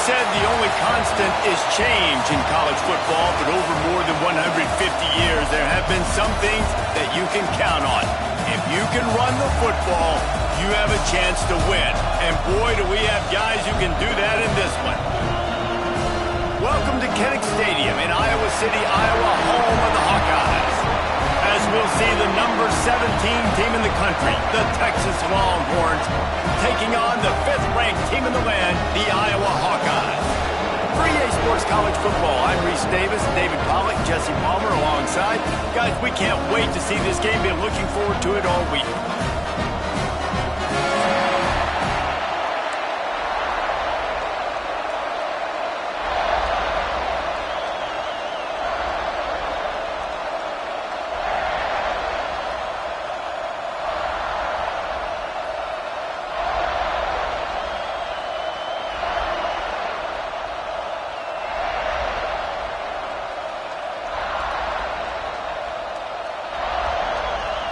said the only constant is change in college football, but over more than 150 years, there have been some things that you can count on. If you can run the football, you have a chance to win. And boy, do we have guys who can do that in this one. Welcome to Kinnick Stadium in Iowa City, Iowa, home of the Hawkeyes. As we'll see the number 17 team in the country, the Texas Longhorns, taking on the 5th-ranked team in the land, the Iowa Hawkeyes. For EA Sports College Football, I'm Reese Davis, David Pollack, Jesse Palmer alongside. Guys, we can't wait to see this game. Been looking forward to it all week.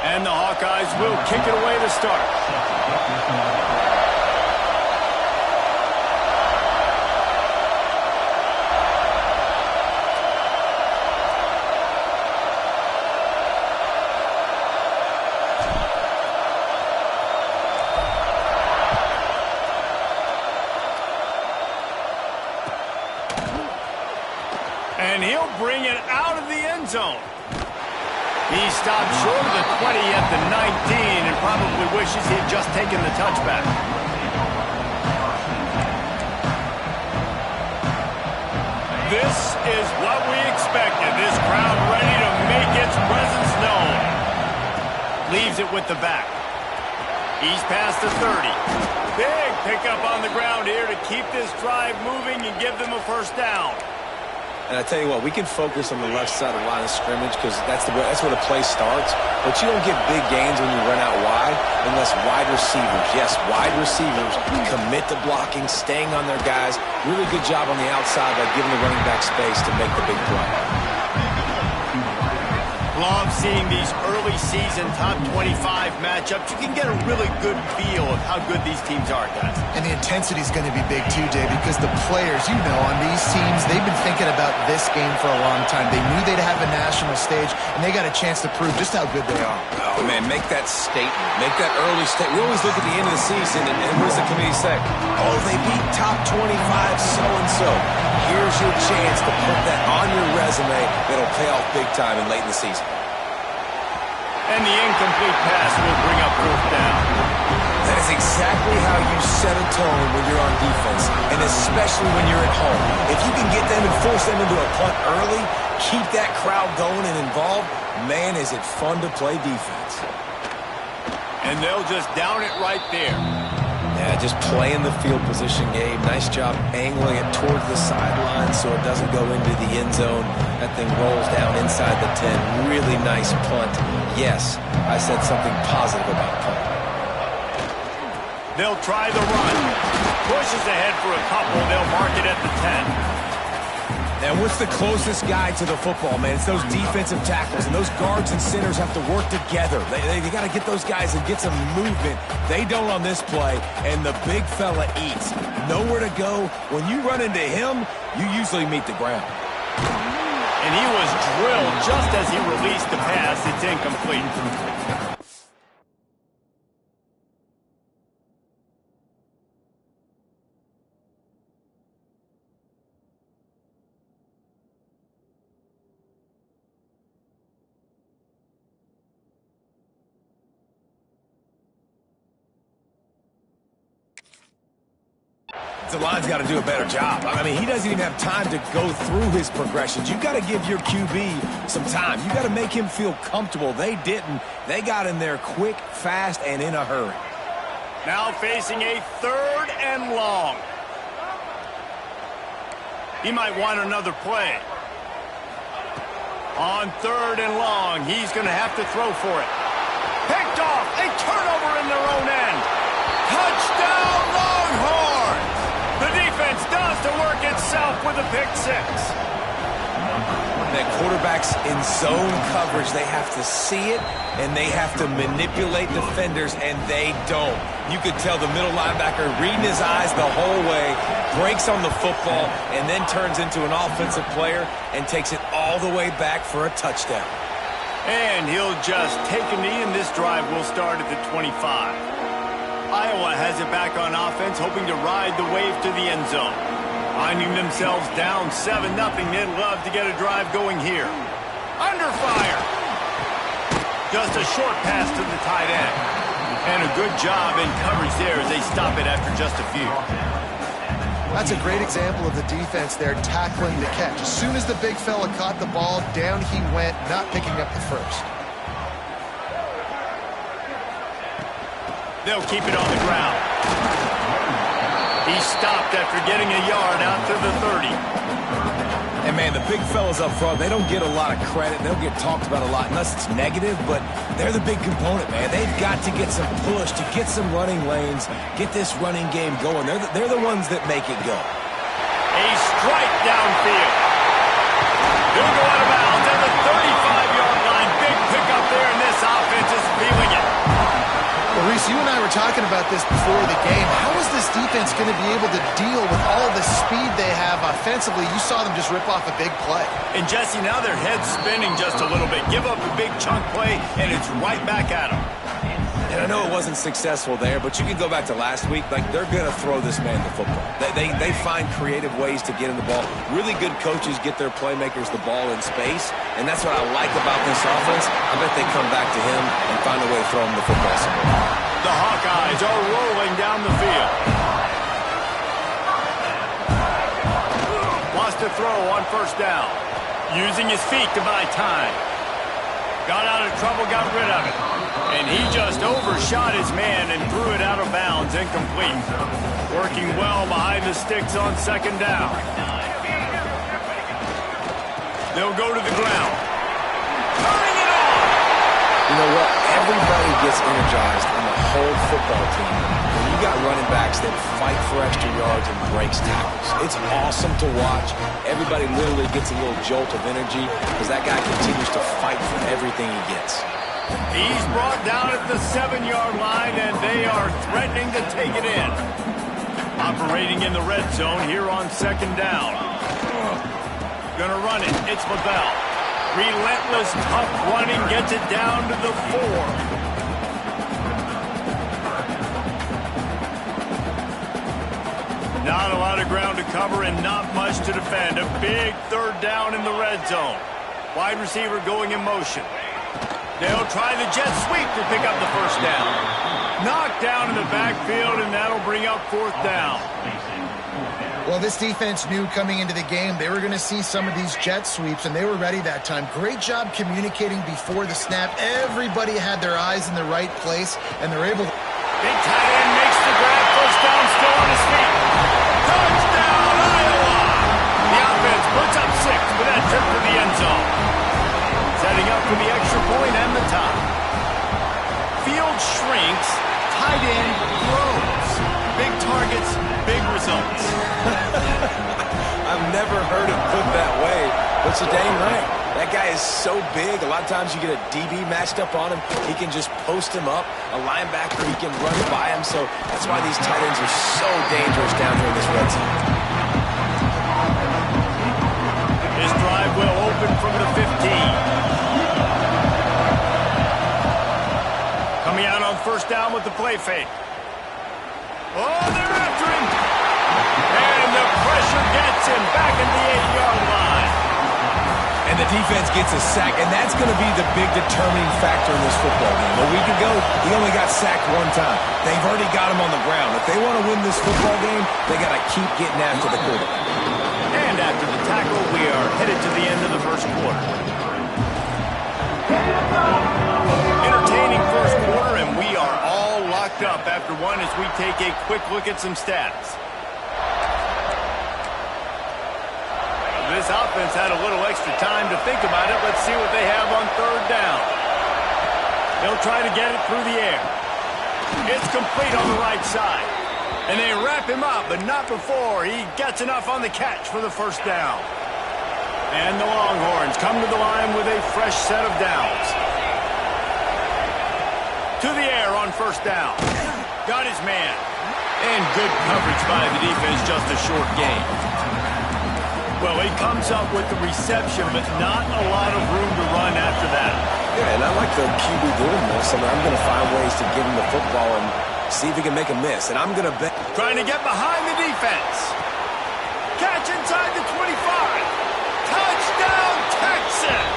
And the Hawkeyes will kick it away to start. And he'll bring it out of the end zone. He stopped short of the 20 at the 19 and probably wishes he had just taken the touchback. This is what we expected. This crowd ready to make its presence known. Leaves it with the back. He's past the 30. Big pickup on the ground here to keep this drive moving and give them a first down. And I tell you what, we can focus on the left side of the line of scrimmage because that's where the play starts. But you don't get big gains when you run out wide unless wide receivers, yes, wide receivers, commit to blocking, staying on their guys. Really good job on the outside by giving the running back space to make the big play. Love seeing these early season top 25 matchups. You can get a really good feel of how good these teams are, guys. And the intensity is going to be big too, Dave, because the players, you know, on these teams, they've been thinking about this game for a long time. They knew they'd have a national stage, and they got a chance to prove just how good they are. Oh, man, make that statement. Make that early statement. We always look at the end of the season, and what does the committee say? Oh, they beat top 25 so-and-so. Here's your chance to put that on your resume that'll pay off big time and late in the season. And the incomplete pass will bring up 4th down. That is exactly how you set a tone when you're on defense, and especially when you're at home. If you can get them and force them into a punt early, keep that crowd going and involved, man, is it fun to play defense. And they'll just down it right there. Yeah, just playing the field position game. Nice job angling it towards the sideline so it doesn't go into the end zone. That thing rolls down inside the 10. Really nice punt. Yes, I said something positive about punt. They'll try the run. Pushes ahead for a couple. They'll mark it at the 10. And what's the closest guy to the football, man? It's those defensive tackles, and those guards and centers have to work together. They got to get those guys and get some movement. They don't on this play, and the big fella eats. Nowhere to go. When you run into him, you usually meet the ground. And he was drilled just as he released the pass. It's incomplete. The line's got to do a better job. I mean, he doesn't even have time to go through his progressions. You've got to give your QB some time. You've got to make him feel comfortable. They didn't. They got in there quick, fast, and in a hurry. Now facing a 3rd and long. He might want another play. On 3rd and long, he's going to have to throw for it. Picked off. A turnover in their own end. Touchdown, Longhorns! The defense does the work itself with a pick 6. that quarterbacks in zone coverage, they have to see it, and they have to manipulate defenders, and they don't. You could tell the middle linebacker reading his eyes the whole way, breaks on the football, and then turns into an offensive player and takes it all the way back for a touchdown. And he'll just take a knee, and this drive will start at the 25. Iowa has it back on offense, hoping to ride the wave to the end zone. Finding themselves down 7-0, they'd love to get a drive going here. Under fire. Just a short pass to the tight end. And a good job in coverage there as they stop it after just a few. That's a great example of the defense there tackling the catch. As soon as the big fella caught the ball, down he went, not picking up the first. They'll keep it on the ground. He stopped after getting a yard out to the 30. And, man, the big fellas up front, they don't get a lot of credit. They don't get talked about a lot unless it's negative, but they're the big component, man. They've got to get some push, to get some running lanes, get this running game going. They're the ones that make it go. A strike downfield. He'll go out of bounds at the 35-yard line. Big pickup there, and this offense is feeling it. Well, Reese, you and I were talking about this before the game. How is this defense going to be able to deal with all the speed they have offensively? You saw them just rip off a big play. And, Jesse, now their head's spinning just a little bit. Give up a big chunk play, and it's right back at them. And I know it wasn't successful there, but you can go back to last week. Like, they're going to throw this man the football. They find creative ways to get him the ball. Really good coaches get their playmakers the ball in space, and that's what I like about this offense. I bet they come back to him and find a way to throw him the football somewhere. The Hawkeyes are rolling down the field. Wants to throw on first down. Using his feet to buy time. Got out of trouble, got rid of it. And he just overshot his man and threw it out of bounds, incomplete. Working well behind the sticks on second down. They'll go to the ground. Turning it on! You know what? Everybody gets energized on the whole football team when you got running backs that fight for extra yards and breaks tackles. It's awesome to watch. Everybody literally gets a little jolt of energy because that guy continues to fight for everything he gets. He's brought down at the 7-yard line, and they are threatening to take it in. Operating in the red zone here on second down. Gonna run it. It's Lavelle. Relentless, tough running, gets it down to the 4. Not a lot of ground to cover and not much to defend. A big third down in the red zone. Wide receiver going in motion. They'll try the jet sweep to pick up the first down. Knocked down in the backfield, and that'll bring up fourth down. Well, this defense knew coming into the game they were going to see some of these jet sweeps, and they were ready that time. Great job communicating before the snap. Everybody had their eyes in the right place, and they're able to... Big tight end makes the grab. First down, still on his feet. Touchdown, Iowa! The offense puts up 6 with that trip to the end zone. Setting up for the extra point and the tie. Field shrinks, tight end grows. Big targets, big results. I've never heard it put that way, but you're dang right. That guy is so big. A lot of times you get a DB matched up on him. He can just post him up. A linebacker, he can run by him. So that's why these tight ends are so dangerous down here in this red zone. This drive will open from the 15. Coming out on first down with the play fake. Oh, they're after him. And the pressure gets him back at the 8-yard line. And the defense gets a sack, and that's going to be the big determining factor in this football game. A week ago, he only got sacked one time. They've already got him on the ground. If they want to win this football game, they got to keep getting after the quarterback. And after the tackle, we are headed to the end of the first quarter. Entertaining first quarter, and we are all locked up after one as we take a quick look at some stats. This offense had a little extra time to think about it. Let's see what they have on third down. They'll try to get it through the air. It's complete on the right side. And they wrap him up, but not before he gets enough on the catch for the first down. And the Longhorns come to the line with a fresh set of downs. To the air on first down. Got his man. And good coverage by the defense, just a short gain. Well, he comes up with the reception, but not a lot of room to run after that. Yeah, and I like the QB doing this. I mean, I'm going to find ways to give him the football and see if he can make a miss. And I'm going to bet. Trying to get behind the defense. Catch inside the 25. Touchdown, Texas!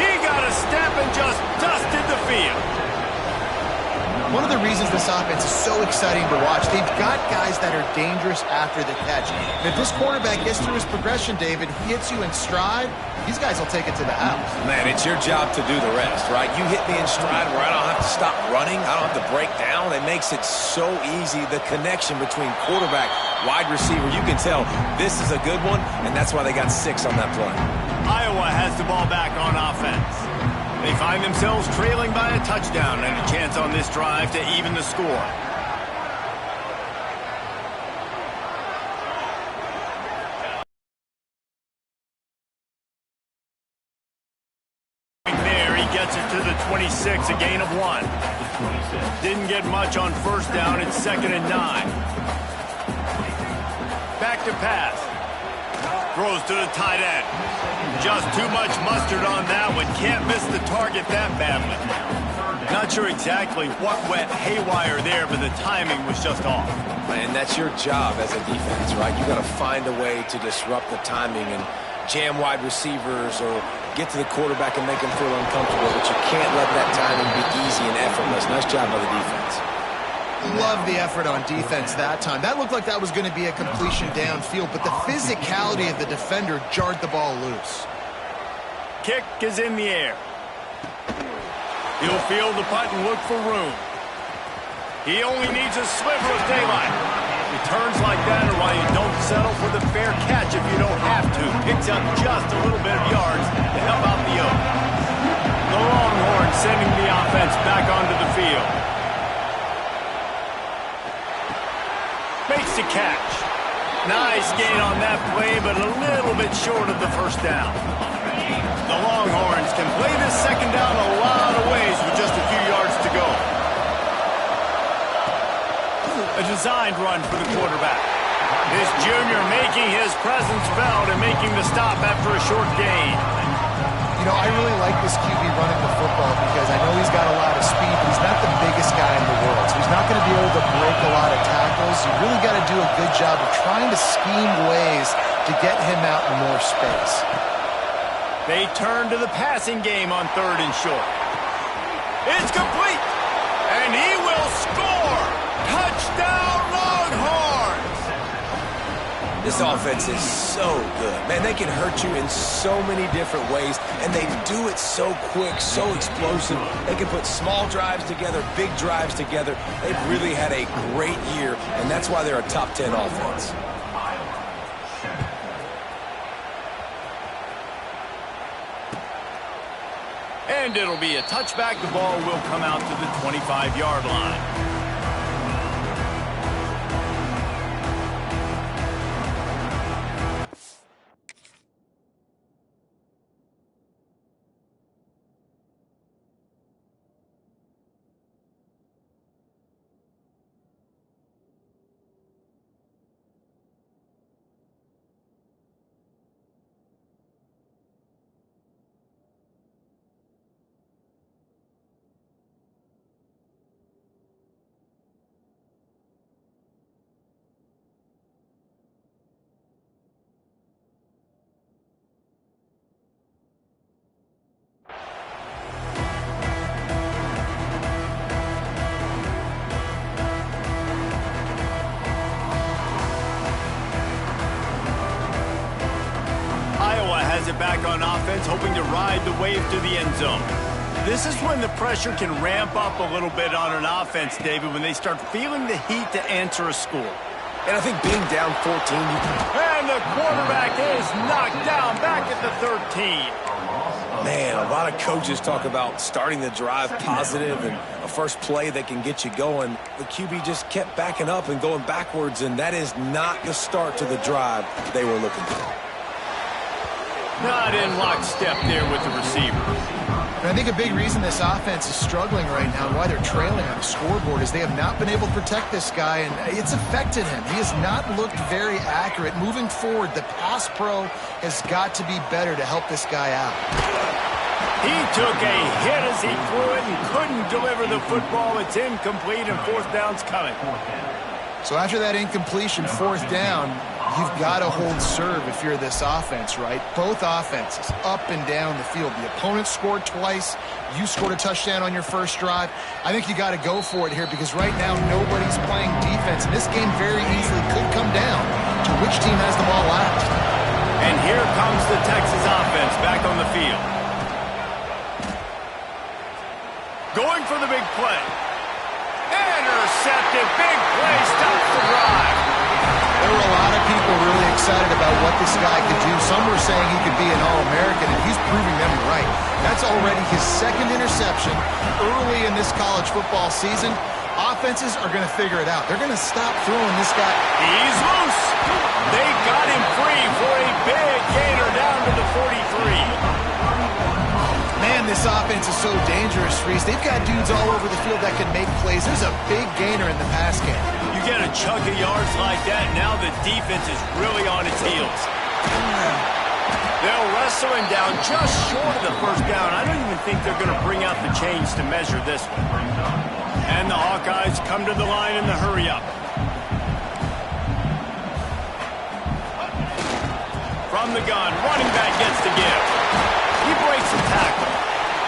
He got a step and just dusted the field. One of the reasons this offense is so exciting to watch, they've got guys that are dangerous after the catch. And if this quarterback gets through his progression, David, he hits you in stride, these guys will take it to the house. Man, it's your job to do the rest, right? You hit me in stride where I don't have to stop running. I don't have to break down. It makes it so easy. The connection between quarterback, wide receiver, you can tell this is a good one, and that's why they got 6 on that play. Iowa has the ball back on offense. They find themselves trailing by a touchdown and a chance on this drive to even the score. There, he gets it to the 26, a gain of 1. Didn't get much on first down. It's 2nd and 9. Back to pass. Throws to the tight end. Just too much mustard on that one. Can't miss the target that badly. Not sure exactly what went haywire there, but the timing was just off. And that's your job as a defense, right? You got to find a way to disrupt the timing and jam wide receivers or get to the quarterback and make him feel uncomfortable, but you can't let that timing be easy and effortless. Nice job by the defense. Love the effort on defense that time. That looked like that was going to be a completion downfield, but the physicality of the defender jarred the ball loose. Kick is in the air. He'll field the punt and look for room. He only needs a sliver of daylight. Returns like that are why you don't settle for the fair catch if you don't have to. Picks up just a little bit of yards to help out the Oak. The Longhorns sending the offense back onto the field. Makes the catch. Nice gain on that play, but a little bit short of the first down. The Longhorns can play this second down a lot of ways with just a few yards to go. A designed run for the quarterback. This junior making his presence felt and making the stop after a short gain. You know, I really like this QB running the football because I know he's got a lot of speed, but he's not the biggest guy in the world. So he's not going to be able to break a lot of tackles. You really got to do a good job of trying to scheme ways to get him out in more space. They turn to the passing game on 3rd and short. It's complete, and he will score. Touchdown, Longhorns! This offense is so good. Man, they can hurt you in so many different ways, and they do it so quick, so explosive. They can put small drives together, big drives together. They've really had a great year, and that's why they're a top 10 offense. And it'll be a touchback. The ball will come out to the 25-yard line. Has it back on offense, hoping to ride the wave to the end zone. This is when the pressure can ramp up a little bit on an offense, David, when they start feeling the heat to answer a score. And I think being down 14... And the quarterback is knocked down back at the 13. Man, a lot of coaches talk about starting the drive positive and a first play that can get you going. The QB just kept backing up and going backwards, and that is not the start to the drive they were looking for. Not in lockstep there with the receiver. And I think a big reason this offense is struggling right now, why they're trailing on the scoreboard, is they have not been able to protect this guy, and it's affected him. He has not looked very accurate. Moving forward, the pass pro has got to be better to help this guy out. He took a hit as he threw it and couldn't deliver the football. It's incomplete, and fourth down's coming. So after that incompletion, fourth down, you've got to hold serve if you're this offense, right? Both offenses, up and down the field. The opponent scored twice. You scored a touchdown on your first drive. I think you got to go for it here because right now nobody's playing defense. And this game very easily could come down to which team has the ball last. And here comes the Texas offense back on the field. Going for the big play. Intercepted. Big play. Stops the drive. There were a lot of people really excited about what this guy could do. Some were saying he could be an All-American, and he's proving them right. That's already his second interception early in this college football season. Offenses are going to figure it out. They're going to stop throwing this guy. He's loose. They got him free for a big gainer down to the 43. Man, this offense is so dangerous, Reese. They've got dudes all over the field that can make plays. There's a big gainer in the pass game. You get a chunk of yards like that, now the defense is really on its heels. They'll wrestle him down just short of the first down. I don't even think they're going to bring out the chains to measure this one. And the Hawkeyes come to the line in the hurry-up. From the gun, running back gets the give. He breaks the tackle.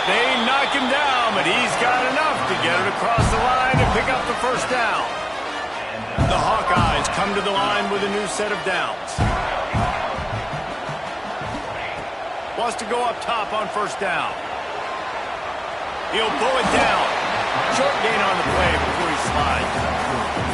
They knock him down, but he's got enough to get it across the line and pick up the first down. The Hawkeyes come to the line with a new set of downs. Wants to go up top on first down. He'll pull it down. Short gain on the play before he slides.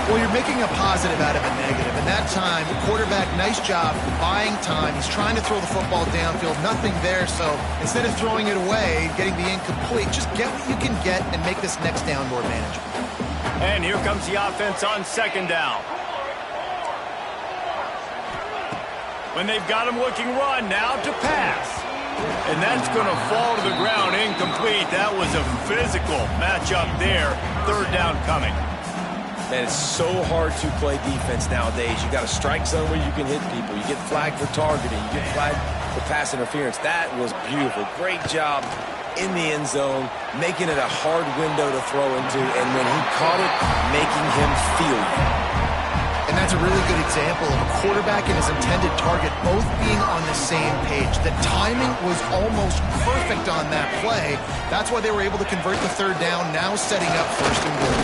Well, you're making a positive out of a negative. And that time, the quarterback, nice job buying time. He's trying to throw the football downfield. Nothing there, so instead of throwing it away, getting the incomplete, just get what you can get and make this next down more manageable. And here comes the offense on second down. When they've got him looking run, now to pass. And that's going to fall to the ground incomplete. That was a physical matchup there. Third down coming. Man, it's so hard to play defense nowadays. You got a strike zone where you can hit people. You get flagged for targeting. You get flagged for pass interference. That was beautiful. Great job in the end zone, making it a hard window to throw into, and when he caught it, making him feel it. And that's a really good example of a quarterback and his intended target both being on the same page. The timing was almost perfect on that play. That's why they were able to convert the third down, now setting up first and goal.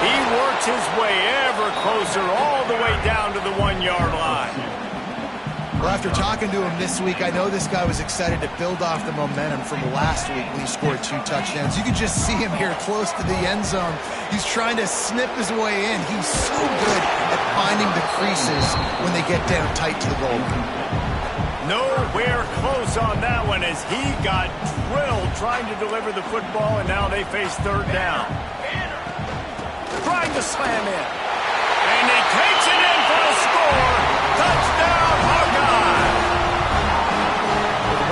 He works his way ever closer all the way down to the 1 yard line. Well, after talking to him this week, I know this guy was excited to build off the momentum from last week when he scored 2 touchdowns. You could just see him here close to the end zone. He's trying to snip his way in. He's so good at finding the creases when they get down tight to the goal. Nowhere close on that one as he got drilled trying to deliver the football, and now they face third down. Trying to slam in. And he takes it in for the score. Touchdown, Hawkeye!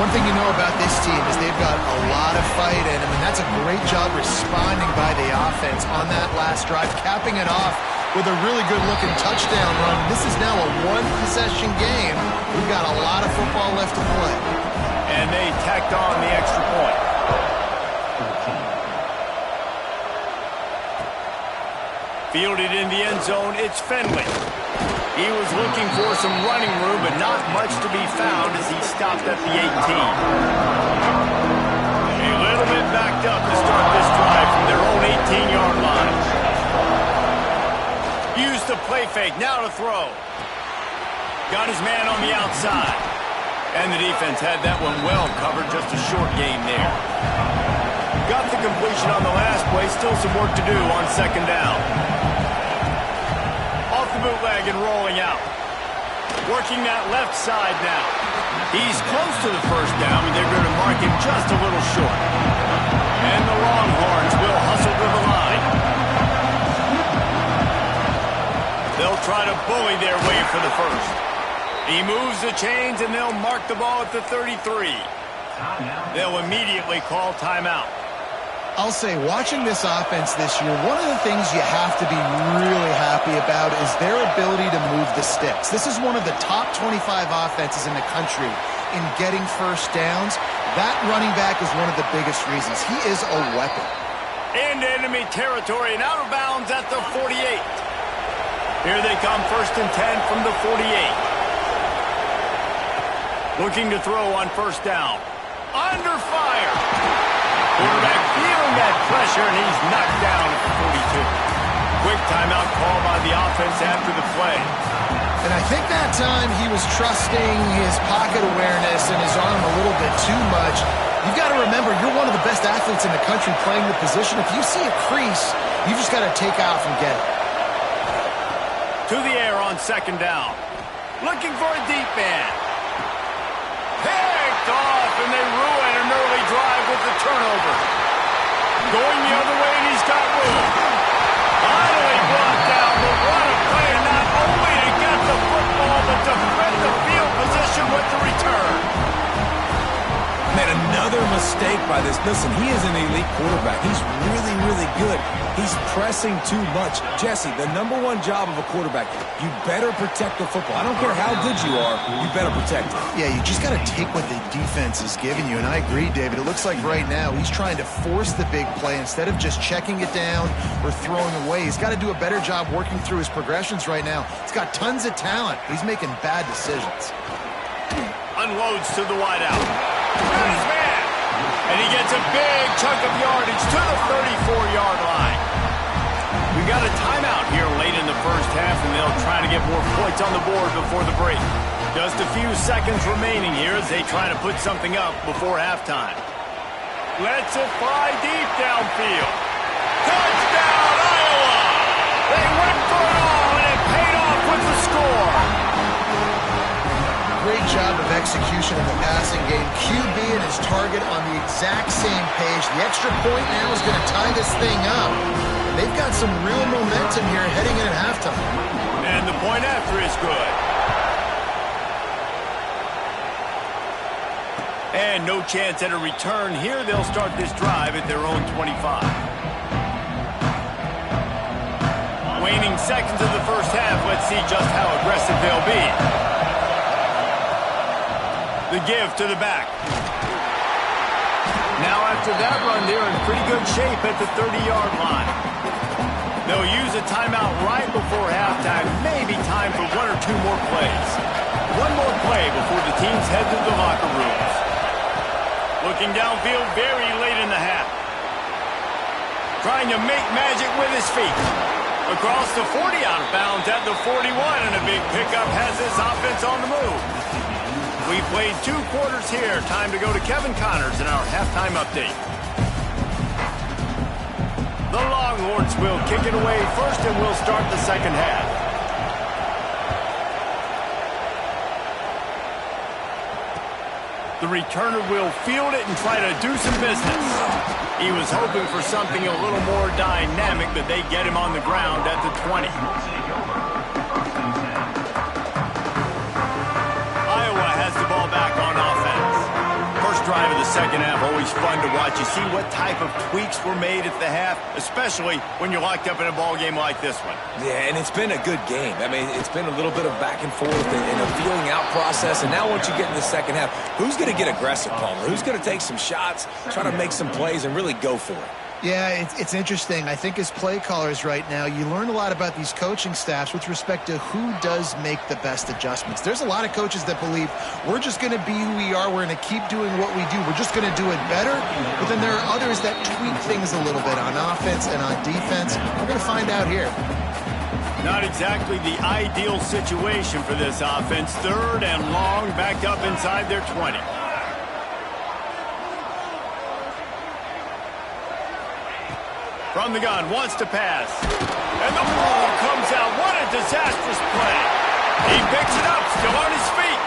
One thing you know about this team is they've got a lot of fight in them, and that's a great job responding by the offense on that last drive, capping it off with a really good-looking touchdown run. This is now a one-possession game. We've got a lot of football left to play. And they tacked on the extra point. Fielded in the end zone, it's Finley. He was looking for some running room, but not much to be found as he stopped at the 18. A little bit backed up to start this drive from their own 18-yard line. Used the play fake, now to throw. Got his man on the outside. And the defense had that one well covered, just a short gain there. Got the completion on the last play, still some work to do on second down. Off the bootleg and rolling out. Working that left side now. He's close to the first down, and they're going to mark him just a little short. And the Longhorns will hustle to the line. They'll try to bully their way for the first. He moves the chains, and they'll mark the ball at the 33. They'll immediately call timeout. I'll say, watching this offense this year, one of the things you have to be really happy about is their ability to move the sticks. This is one of the top 25 offenses in the country in getting first downs. That running back is one of the biggest reasons. He is a weapon. Into enemy territory and out of bounds at the 48. Here they come, 1st and 10 from the 48. Looking to throw on first down. Under fire. Quarterback feeling that pressure, and he's knocked down at the 42. Quick timeout call by the offense after the play. And I think that time he was trusting his pocket awareness and his arm a little bit too much. You've got to remember, you're one of the best athletes in the country playing the position. If you see a crease, you just got to take off and get it. To the air on 2nd down. Looking for a deep man. Picked off, and they ruin an early drive with the turnover. Going the other way, and he's got room. Finally brought down, but what a play, not only to get the football, but to defend the field position with the return. Made another mistake by this. Listen, he is an elite quarterback. He's really, really good. He's pressing too much. Jesse, the #1 job of a quarterback, you better protect the football. I don't care how good you are, you better protect it. Yeah, you just got to take what the defense is giving you, and I agree, David. It looks like right now he's trying to force the big play instead of just checking it down or throwing away. He's got to do a better job working through his progressions right now. He's got tons of talent. He's making bad decisions. Unloads to the wideout. Got his man. And he gets a big chunk of yardage to the 34-yard line. We've got a timeout here late in the first half, and they'll try to get more points on the board before the break. Just a few seconds remaining here as they try to put something up before halftime. Lets it fly deep downfield. Touchdown, Iowa! They went for it all, and it paid off with the score. Great job of execution in the passing game. QB and his target on the exact same page. The extra point now is going to tie this thing up. They've got some real momentum here heading in at halftime. And the point after is good. And no chance at a return here. They'll start this drive at their own 25. Waning seconds of the first half. Let's see just how aggressive they'll be. The give to the back. Now after that run, they're in pretty good shape at the 30-yard line. They'll use a timeout right before halftime. Maybe time for 1 or 2 more plays. One more play before the teams head to the locker rooms. Looking downfield very late in the half. Trying to make magic with his feet. Across the 40, out of bounds at the 41, and a big pickup has this offense on the move. We played 2 quarters here. Time to go to Kevin Connors in our halftime update. The Longhorns will kick it away first, and we'll start the second half. The returner will field it and try to do some business. He was hoping for something a little more dynamic, but they get him on the ground at the 20. The ball back on offense. First drive of the second half, always fun to watch. You see what type of tweaks were made at the half, especially when you're locked up in a ball game like this one. Yeah, and it's been a good game. I mean, it's been a little bit of back and forth and a feeling out process. And now once you get in the second half, who's going to get aggressive, Palmer? Who's going to take some shots, try to make some plays, and really go for it? Yeah, it's interesting. I think as play callers right now, you learn a lot about these coaching staffs with respect to who does make the best adjustments. There's a lot of coaches that believe we're just going to be who we are. We're going to keep doing what we do. We're just going to do it better. But then there are others that tweak things a little bit on offense and on defense. We're going to find out here. Not exactly the ideal situation for this offense. 3rd and long, backed up inside their 20. From the gun, wants to pass. And the ball comes out. What a disastrous play. He picks it up, still on his feet.